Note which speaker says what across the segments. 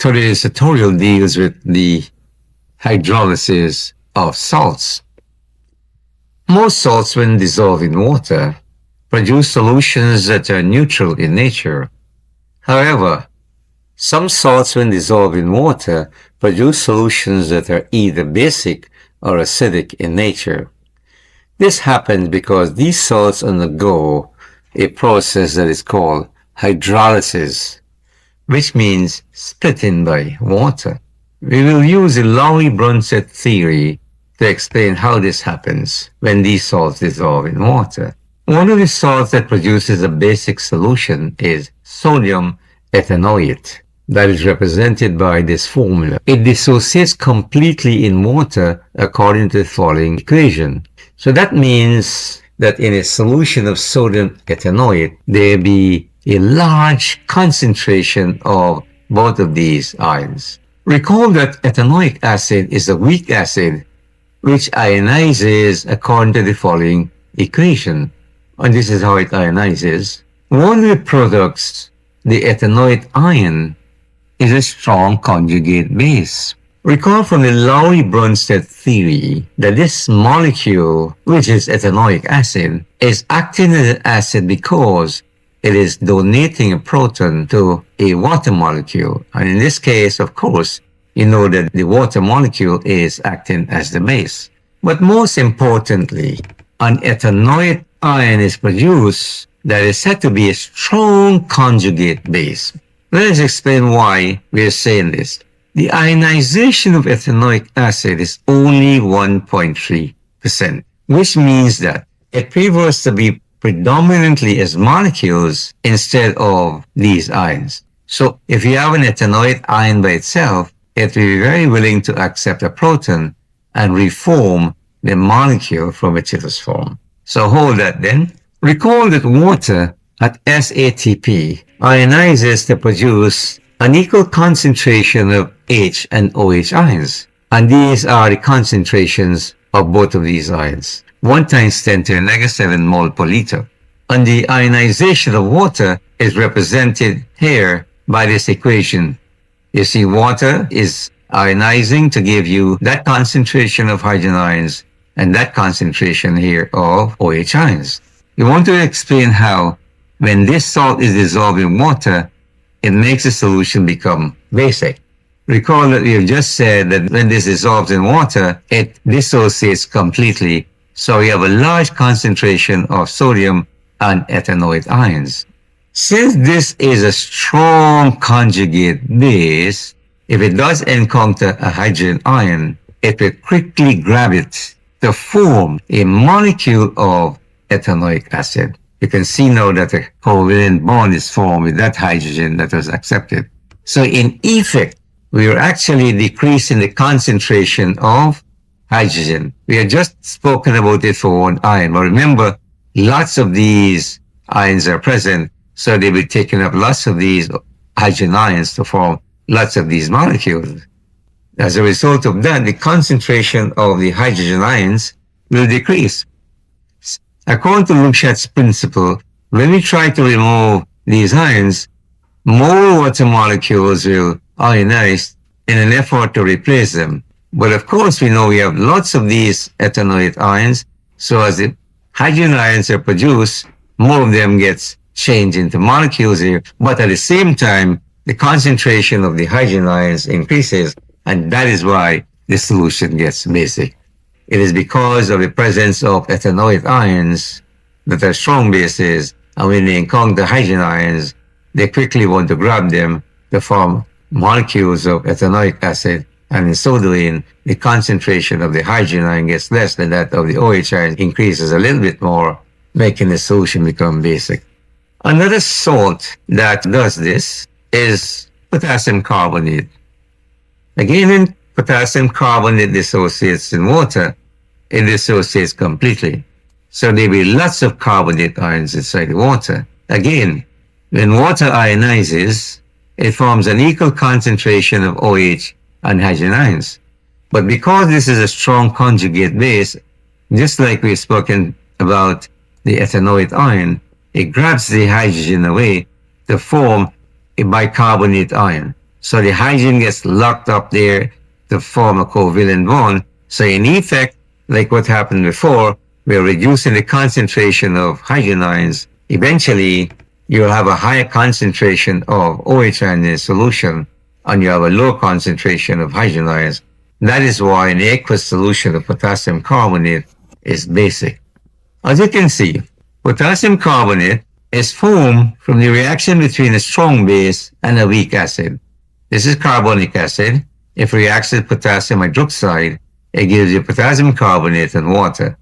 Speaker 1: Today's tutorial deals with the hydrolysis of salts. Most salts, when dissolved in water, produce solutions that are neutral in nature. However, some salts, when dissolved in water, produce solutions that are either basic or acidic in nature. This happens because these salts undergo a process that is called hydrolysis, which means splitting by water. We will use the Lowry-Bronsted theory to explain how this happens when these salts dissolve in water. One of the salts that produces a basic solution is sodium ethanoate, that is represented by this formula. It dissociates completely in water according to the following equation. So that means that in a solution of sodium ethanoate, there be a large concentration of both of these ions. Recall that ethanoic acid is a weak acid which ionizes according to the following equation. And this is how it ionizes. One of the products, the ethanoate ion, is a strong conjugate base. Recall from the Lowry-Bronsted theory that this molecule, which is ethanoic acid, is acting as an acid because it is donating a proton to a water molecule. And in this case, of course, you know that the water molecule is acting as the base. But most importantly, an ethanoate ion is produced that is said to be a strong conjugate base. Let us explain why we are saying this. The ionization of ethanoic acid is only 1.3%, which means that it prefers to be predominantly as molecules instead of these ions. So if you have an ethanoate ion by itself, it will be very willing to accept a proton and reform the molecule from its form. So hold that then. Recall that water at SATP ionizes to produce an equal concentration of H and OH ions. And these are the concentrations of both of these ions. 1 times 10 to the negative 7 mole per liter. And the ionization of water is represented here by this equation. You see, water is ionizing to give you that concentration of hydrogen ions and that concentration here of OH ions. We want to explain how when this salt is dissolved in water, it makes the solution become basic. Recall that we have just said that when this dissolves in water, it dissociates completely. So we have a large concentration of sodium and ethanoate ions. Since this is a strong conjugate base, if it does encounter a hydrogen ion, it will quickly grab it to form a molecule of ethanoic acid. You can see now that a covalent bond is formed with that hydrogen that was accepted. So in effect, we are actually decreasing the concentration of hydrogen. We have just spoken about it for one ion, but remember, lots of these ions are present, so they will be taking up lots of these hydrogen ions to form lots of these molecules. As a result of that, the concentration of the hydrogen ions will decrease. According to Lukschat's principle, when we try to remove these ions, more water molecules will ionize in an effort to replace them. But of course, we know we have lots of these ethanoate ions, so as the hydrogen ions are produced, more of them gets changed into molecules here. But at the same time, the concentration of the hydrogen ions increases, and that is why the solution gets basic. It is because of the presence of ethanoate ions that are strong bases, and when they encounter hydrogen ions, they quickly want to grab them to form molecules of ethanoic acid, and in so doing, the concentration of the hydrogen ion gets less than that of the OH ion, increases a little bit more, making the solution become basic. Another salt that does this is potassium carbonate. Again, when potassium carbonate dissociates in water, it dissociates completely. So there will be lots of carbonate ions inside the water. Again, when water ionizes, it forms an equal concentration of OH and hydrogen ions. But because this is a strong conjugate base, just like we've spoken about the ethanoate ion, it grabs the hydrogen away to form a bicarbonate ion. So the hydrogen gets locked up there to form a covalent bond. So in effect, like what happened before, we're reducing the concentration of hydrogen ions. Eventually, you'll have a higher concentration of OH ion in solution, and you have a low concentration of hydrogen ions. That is why an aqueous solution of potassium carbonate is basic. As you can see, potassium carbonate is formed from the reaction between a strong base and a weak acid. This is carbonic acid. If it reacts with potassium hydroxide, it gives you potassium carbonate and water.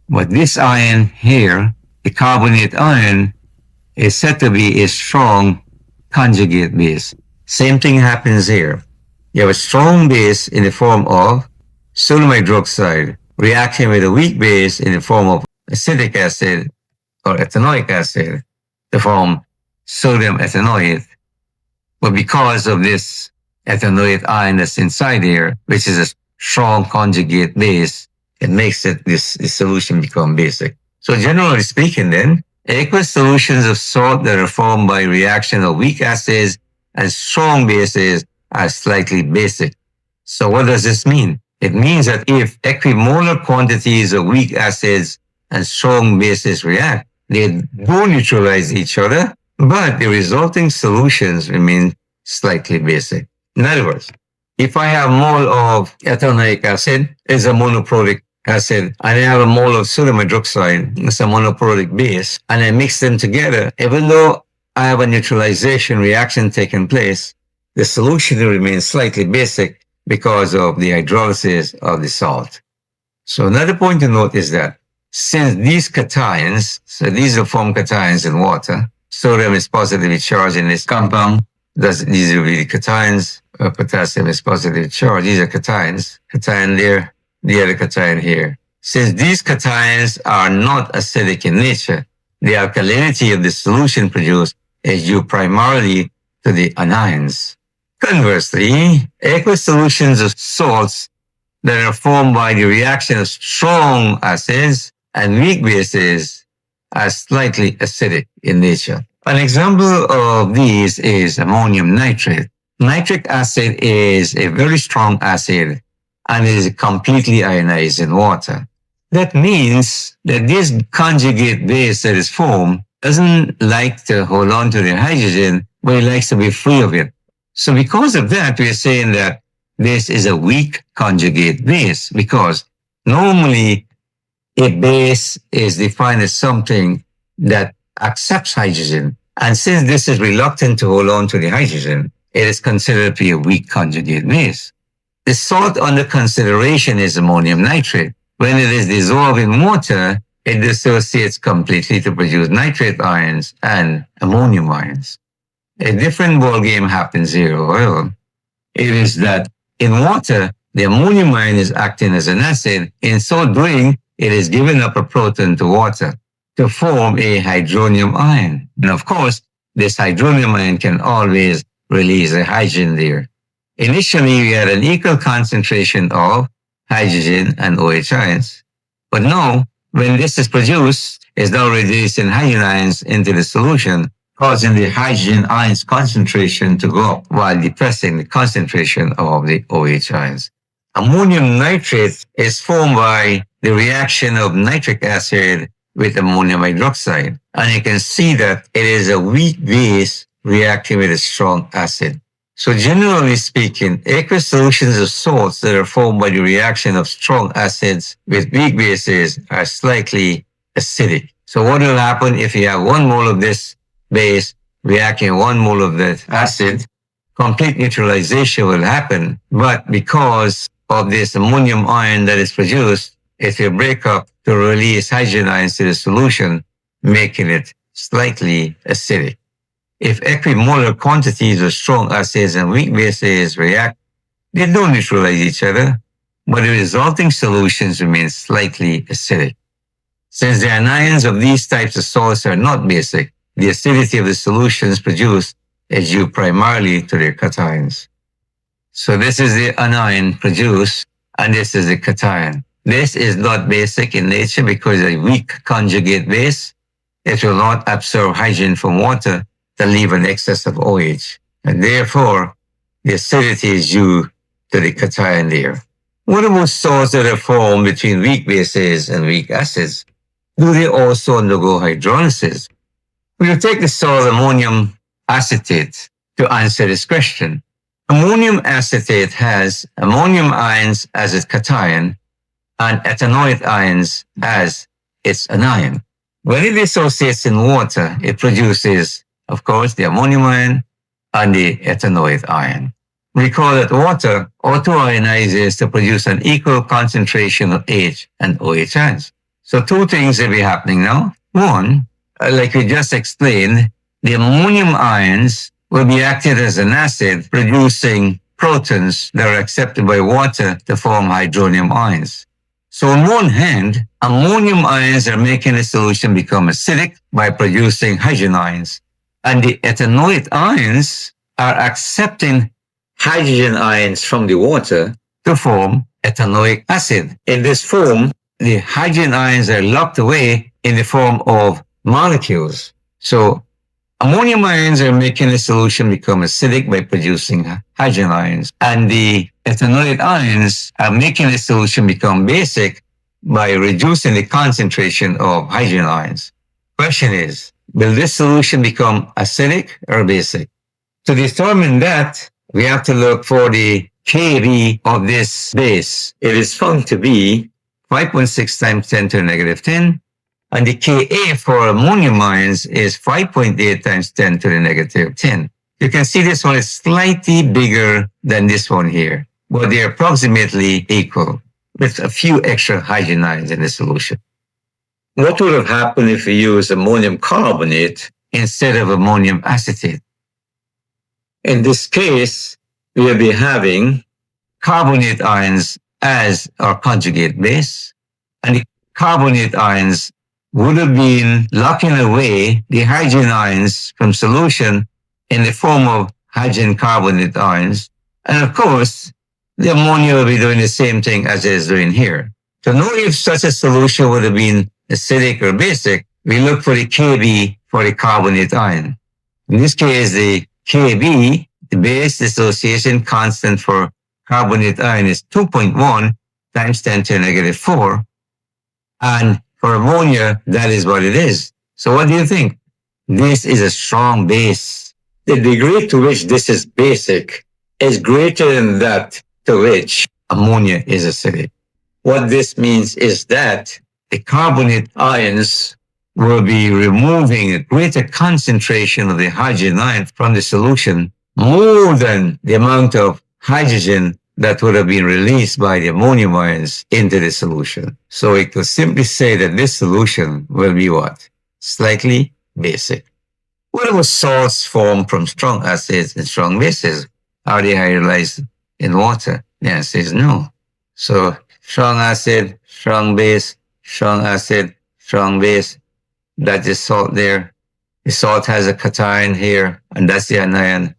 Speaker 1: But this ion here, the carbonate ion, is said to be a strong conjugate base. Same thing happens here. You have a strong base in the form of sodium hydroxide reacting with a weak base in the form of acetic acid or ethanoic acid to form sodium ethanoate. But because of this ethanoate ion that's inside here, which is a strong conjugate base, it makes this solution become basic. So generally speaking then, aqueous solutions of salt that are formed by reaction of weak acids and strong bases are slightly basic. So what does this mean? It means that if equimolar quantities of weak acids and strong bases react, they do neutralize each other, but the resulting solutions remain slightly basic. In other words, if I have a mole of ethanoic acid, it's a monoprotic acid, and I have a mole of sodium hydroxide, it's a monoprotic base, and I mix them together, even though I have a neutralization reaction taking place, the solution remains slightly basic because of the hydrolysis of the salt. So another point to note is that since these cations, so these are formed cations in water, sodium is positively charged in this compound, these are really cations, potassium is positively charged, these are cations, cation there, the other cation here. Since these cations are not acidic in nature, the alkalinity of the solution produced is due primarily to the anions. Conversely, aqueous solutions of salts that are formed by the reaction of strong acids and weak bases are slightly acidic in nature. An example of these is ammonium nitrate. Nitric acid is a very strong acid and is completely ionized in water. That means that this conjugate base that is formed doesn't like to hold on to the hydrogen, but it likes to be free of it. So because of that, we are saying that this is a weak conjugate base, because normally a base is defined as something that accepts hydrogen. And since this is reluctant to hold on to the hydrogen, it is considered to be a weak conjugate base. The salt under consideration is ammonium nitrate. When it is dissolved in water, it dissociates completely to produce nitrate ions and ammonium ions. A different ballgame happens here, however. It is that in water, the ammonium ion is acting as an acid. In so doing, it is giving up a proton to water to form a hydronium ion. And of course, this hydronium ion can always release a hydrogen there. Initially, we had an equal concentration of hydrogen and OH ions. But now, when this is produced, it's now releasing hydrogen ions into the solution, causing the hydrogen ions concentration to go up while depressing the concentration of the OH ions. Ammonium nitrate is formed by the reaction of nitric acid with ammonium hydroxide. And you can see that it is a weak base reacting with a strong acid. So generally speaking, aqueous solutions of salts that are formed by the reaction of strong acids with weak bases are slightly acidic. So what will happen if you have 1 mole of this base reacting with 1 mole of that acid? Complete neutralization will happen, but because of this ammonium ion that is produced, it will break up to release hydrogen ions to the solution, making it slightly acidic. If equimolar quantities of strong acids and weak bases react, they don't neutralize each other, but the resulting solutions remain slightly acidic. Since the anions of these types of salts are not basic, the acidity of the solutions produced is due primarily to their cations. So this is the anion produced, and this is the cation. This is not basic in nature because a weak conjugate base, it will not absorb hydrogen from water to leave an excess of OH. And therefore, the acidity is due to the cation there. What about salts that are formed between weak bases and weak acids? Do they also undergo hydrolysis? We will take the salt ammonium acetate to answer this question. Ammonium acetate has ammonium ions as its cation and ethanoic ions as its anion. When it dissociates in water, it produces, of course, the ammonium ion and the ethanoic ion. Recall that water autoionizes to produce an equal concentration of H and OH ions. So two things will be happening now. One, like we just explained, the ammonium ions will be acted as an acid, producing protons that are accepted by water to form hydronium ions. So on one hand, ammonium ions are making the solution become acidic by producing hydrogen ions, and the ethanoic ions are accepting hydrogen ions from the water to form ethanoic acid. In this form, the hydrogen ions are locked away in the form of molecules. So ammonium ions are making the solution become acidic by producing hydrogen ions, and the ethanoic ions are making the solution become basic by reducing the concentration of hydrogen ions. Question is, will this solution become acidic or basic? To determine that, we have to look for the Kb of this base. It is found to be 5.6 times 10 to the negative 10, and the Ka for ammonium ions is 5.8 times 10 to the negative 10. You can see this one is slightly bigger than this one here, but they are approximately equal with a few extra hydrogen ions in the solution. What would have happened if we used ammonium carbonate instead of ammonium acetate? In this case, we will be having carbonate ions as our conjugate base, and the carbonate ions would have been locking away the hydrogen ions from solution in the form of hydrogen carbonate ions. And of course, the ammonia will be doing the same thing as it is doing here. To know if such a solution would have been acidic or basic, we look for the Kb for the carbonate ion. In this case, the Kb, the base dissociation constant for carbonate ion, is 2.1 times 10 to the negative 4. And for ammonia, that is what it is. So what do you think? This is a strong base. The degree to which this is basic is greater than that to which ammonia is acidic. What this means is that the carbonate ions will be removing a greater concentration of the hydrogen ion from the solution, more than the amount of hydrogen that would have been released by the ammonium ions into the solution. So we could simply say that this solution will be what? Slightly basic. What about salts formed from strong acids and strong bases? Are they hydrolyzed in water? The answer is no. So strong acid, strong base, strong acid, strong base. That is salt there. The salt has a cation here, and that's the anion.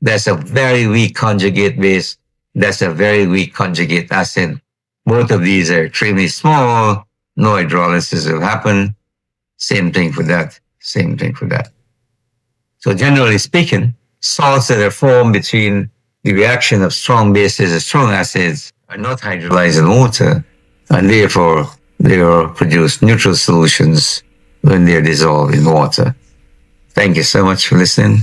Speaker 1: That's a very weak conjugate base. That's a very weak conjugate acid. Both of these are extremely small. No hydrolysis will happen. Same thing for that. Same thing for that. So generally speaking, salts that are formed between the reaction of strong bases and strong acids are not hydrolyzed in water, and therefore they will produce neutral solutions when they're dissolved in water. Thank you so much for listening.